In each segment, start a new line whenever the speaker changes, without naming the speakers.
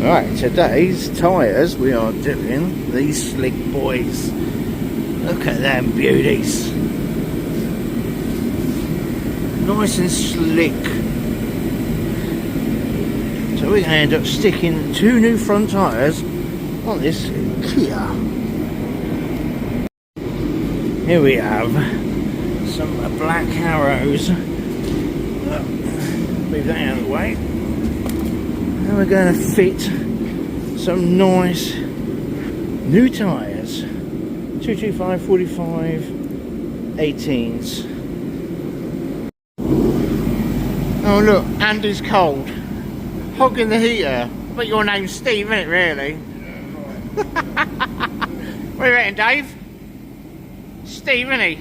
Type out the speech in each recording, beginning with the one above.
Right, today's tyres, we are doing these slick boys. Look at them beauties. Nice and slick. So we're going to end up sticking 2 new front tyres on this Kia. Here we have some black arrows. Move that out of the way. And we're going to fit some nice new tyres. 225 45 18s. Oh look, Andy's cold. Hogging the heater. But your name's Steve, isn't it, really? What do you reckon, Dave? Steve, isn't he?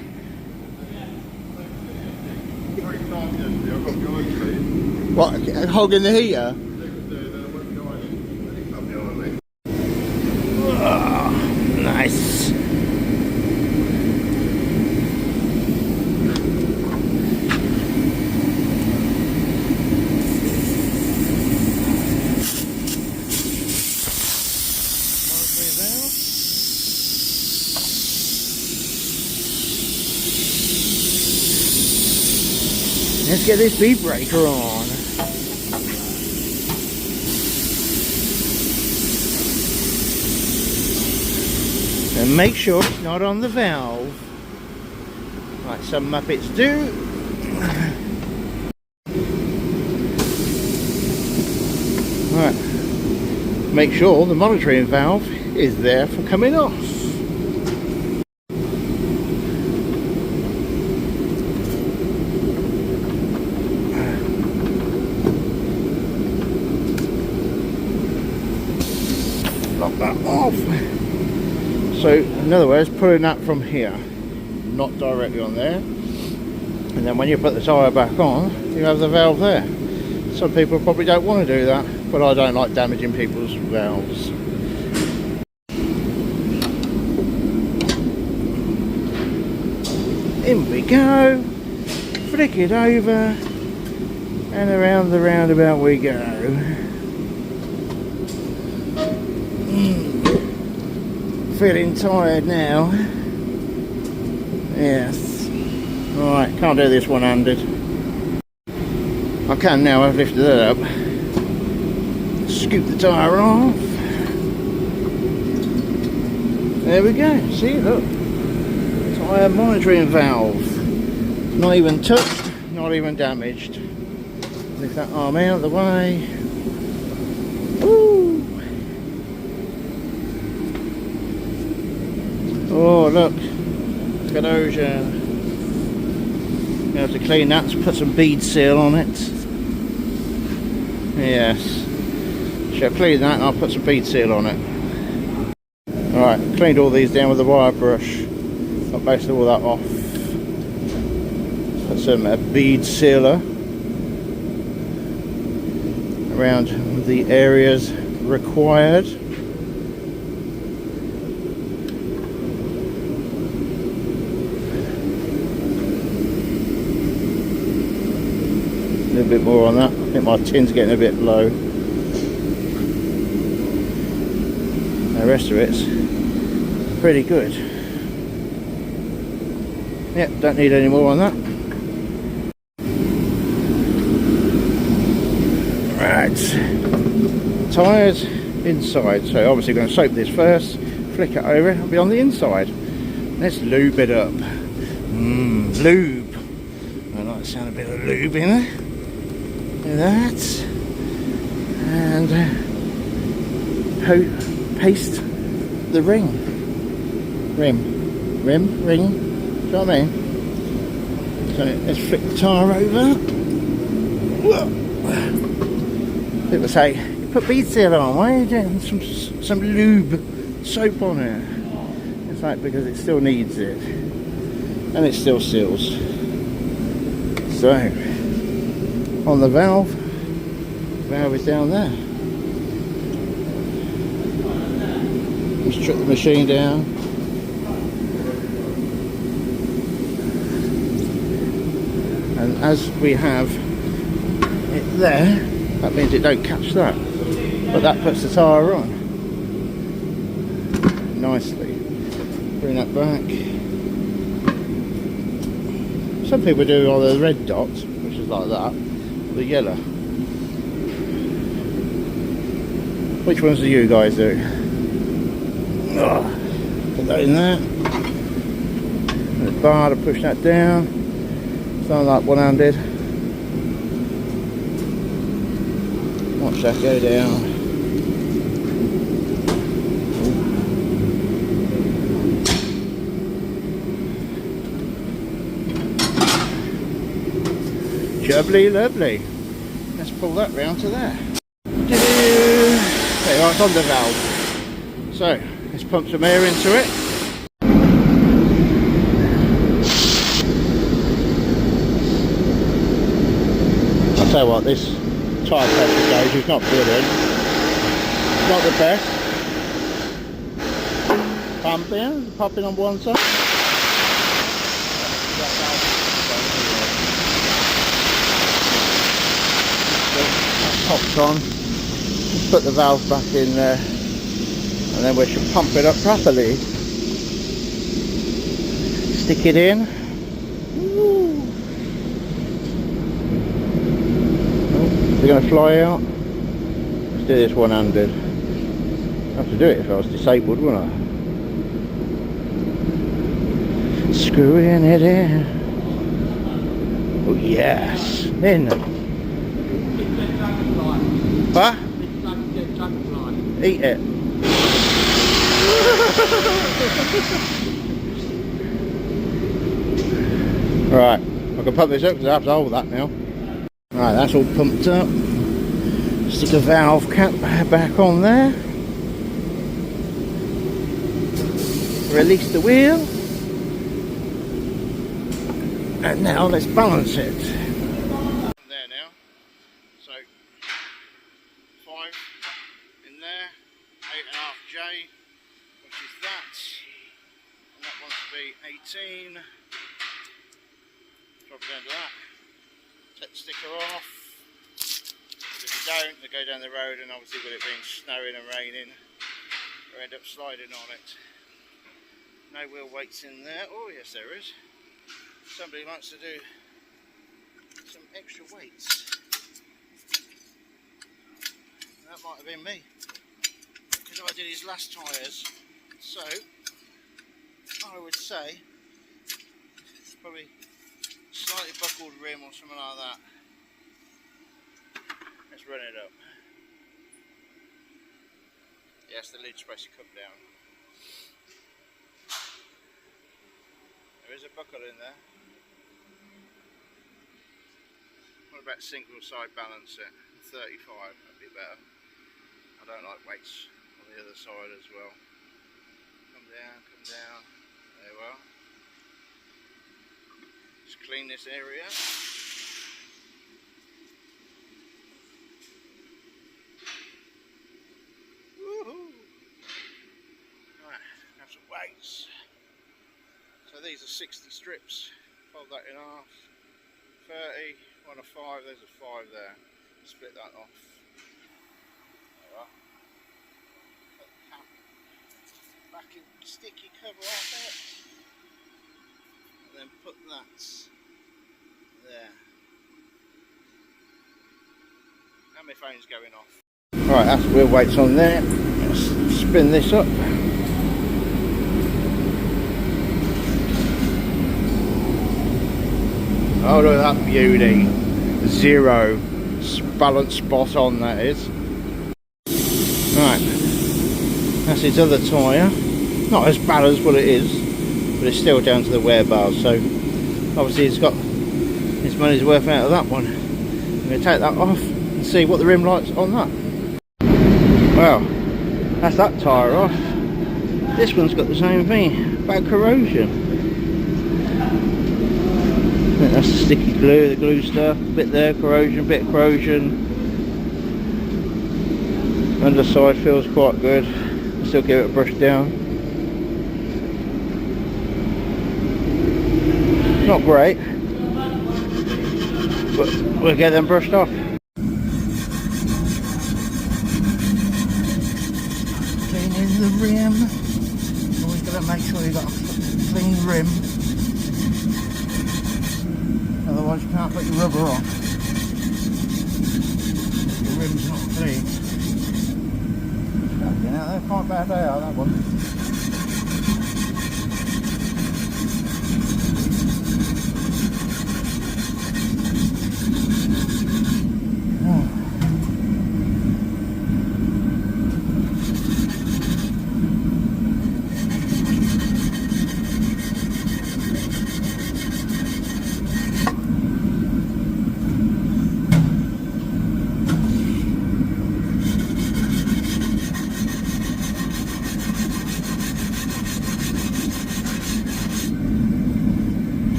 What, hogging the heater? Oh, nice. Let's get this speed breaker on. And make sure it's not on the valve, like some Muppets do. Right. Make sure the monitoring valve is there for coming off. Lock that off. So in other words, pulling that from here, not directly on there, and then when you put the tyre back on, you have the valve there. Some people probably don't want to do that, but I don't like damaging people's valves. In we go, flick it over, and around the roundabout we go. Feeling tired now. Yes. Right, can't do this one-handed. I can now, I've lifted it up. Scoop the tyre off. There we go, see, look. Tyre monitoring valve. Not even touched, not even damaged. Lift that arm out of the way. Woo! Oh look at those. You have to clean that, put some bead seal on it. Yes, shall I clean that and I'll put some bead seal on it. Alright, cleaned all these down with a wire brush. Got basically all that off. Put some bead sealer around the areas required. A little bit more on that. I think my tin's getting a bit low. The rest of it's pretty good. Yep, don't need any more on that. Right, tyres inside. So obviously going to soap this first, flick it over, it'll be on the inside. Let's lube it up. Lube. I like the sound of a bit of lube in there. That, and paste the ring. Ring. Do you know what I mean? So let's flick the tyre over. People say, you put bead seal on, why are you doing some lube soap on it? It's like because it still needs it, and it still seals. So on the valve is down there. Just shut the machine down. And as we have it there, that means it don't catch that. but that puts the tyre on nicely. Bring that back. Some people do all the red dots, which is like that, the yellow. Which ones do you guys do? Put that in there. And the bar to push that down. Sound like one-handed. Watch that go down. Jubbly lovely. Let's pull that round to there. There you are, it's on the valve. So, let's pump some air into it. I'll tell you what, this tyre pressure gauge is not brilliant. It's not the best. Popping on one side. Popped on. Just put the valve back in there, and then we should pump it up properly. Stick it in. Ooh. Oh, they're going to fly out. Let's do this one-handed. I'd have to do it if I was disabled, wouldn't I? Screwing it in. Oh yes, in. What? Eat it. Right, I can pump this up because I have to hold that now. Right, that's all pumped up. Stick a valve cap back on there. Release the wheel. And now let's balance it. There now. So 5 in there, 8.5J, which is that. And that wants to be 18. Drop it down to that. Take the sticker off. If you don't, they go down the road, and obviously with it being snowing and raining, you end up sliding on it. No wheel weights in there. Oh yes, there is. Somebody likes to do some extra weights. That might have been me, because I did his last tyres. So I would say probably slightly buckled rim or something like that. Let's run it up. Yes, the lid's supposed to come down. There is a buckle in there. What about single side balance it? 35, that'd be better. I don't like weights on the other side as well. Come down, come down. There you are. Just clean this area. Woohoo! Right, have some weights. So these are 60 strips. Fold that in half. 30, 1 of 5, there's a 5 there. Split that off. There are. Put the cap back in sticky cover off it. And then put that there. And my phone's going off. Right, that's wheel weights on there. Let's spin this up. Oh, look at that beauty. 0 balance spot on, that is. Right, that's its other tyre. Not as bad as what it is, but it's still down to the wear bars, so obviously it's got its money's worth out of that one. I'm going to take that off and see what the rim light's on that. Well, that's that tyre off. This one's got the same thing, about corrosion. I think that's the sticky glue, the glue stuff. Bit there, corrosion, bit corrosion. Underside feels quite good. I'll still give it a brush down. Not great, but we'll get them brushed off. Here's the rim. Always got to make sure you've got a clean rim. Otherwise you can't put your rubber on. The rim's not clean. You know, they're quite bad they are, that one.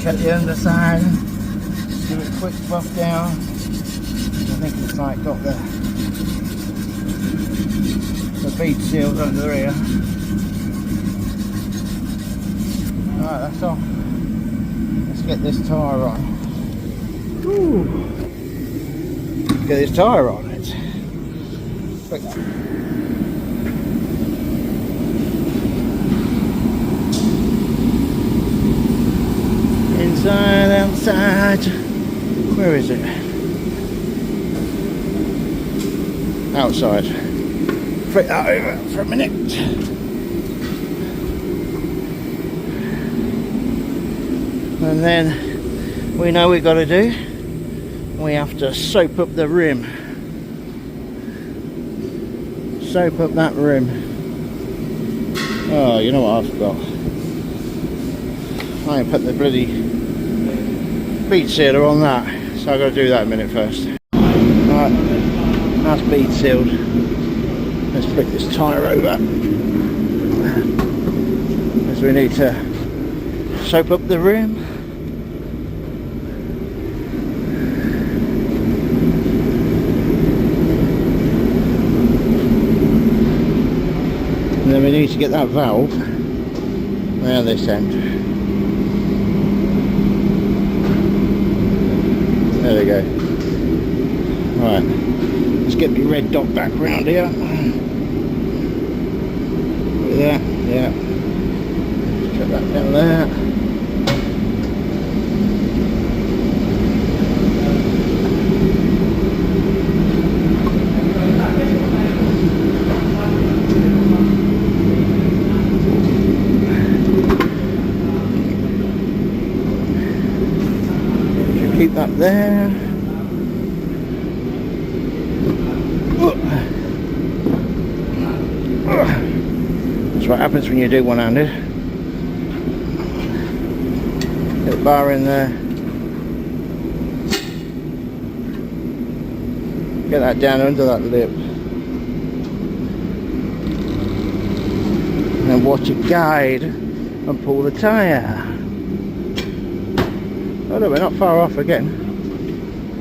Check the underside, do a quick buff down. I think it's like got the bead sealed under here. Alright, that's all. Let's get this tyre on. Ooh. Get this tyre on it. Quick. Inside, outside. Where is it? Outside. Flip that over for a minute. And then we know we've got to do. We have to soap up the rim. Soap up that rim. Oh, you know what I forgot? I ain't put the bloody bead sealer on that, so I've got to do that in a minute first. Right, that's bead sealed. Let's flick this tyre over, as we need to soap up the rim. And then we need to get that valve around this end. There we go. Right, let's get the red dot back round here. Look at that, yeah. Check that down there. Keep that there. That's what happens when you do one-handed. Get the bar in there. Get that down under that lip. And then watch it guide and pull the tyre. Oh no, we're not far off again.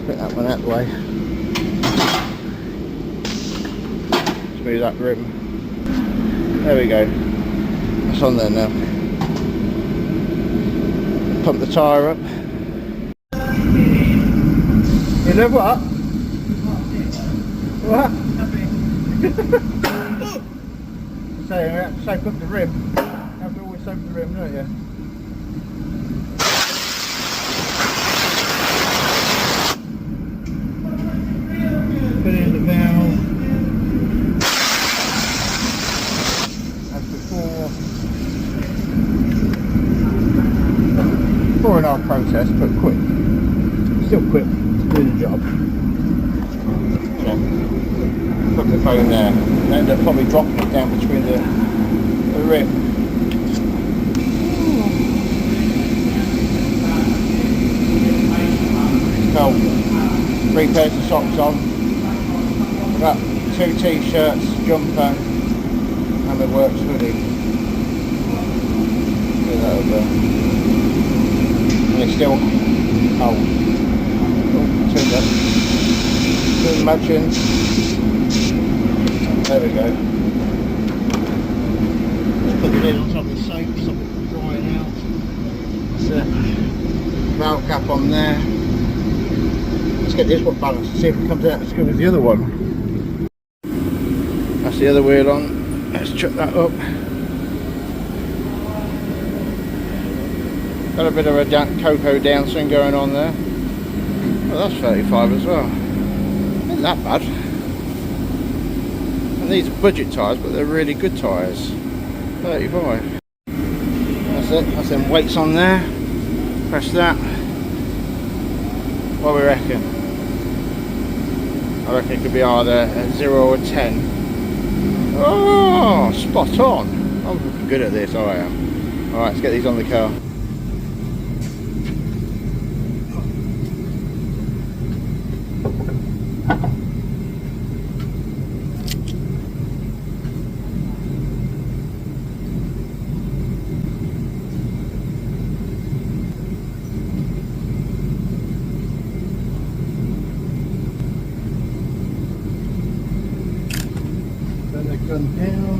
Put that one out the way. Smooth that rim. There we go. That's on there now. Pump the tyre up. You know what? What? So you have to soak up the rim. You have to always soak the rim, don't you? Put in the valve as before. 4.5 process, but quick. Still quick to do the job. So, put the phone there. And end up probably dropping it down between the rim. So, 3 pairs of socks on. I've got 2 t-shirts, jumper, and the works hoodie. Do that over. And it's still cold. Two motions. There we go. Just put the lid on top of the soap, stop it from drying out. That's it. Valve cap on there. Let's get this one balanced and see if it comes out as good as the other one. That's the other wheel on. Let's chuck that up. Got a bit of a cocoa downswing going on there. Well, that's 35 as well. Not that bad. And these are budget tyres, but they're really good tyres. 35. That's it. That's them weights on there. Press that. What do we reckon? I reckon it could be either a 0 or a 10. Oh, spot on. I'm good at this, I am. Alright, let's get these on the car. Gun down.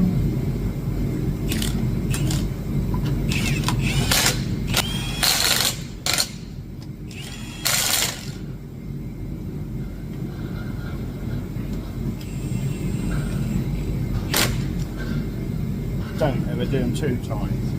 Don't ever do them too tight.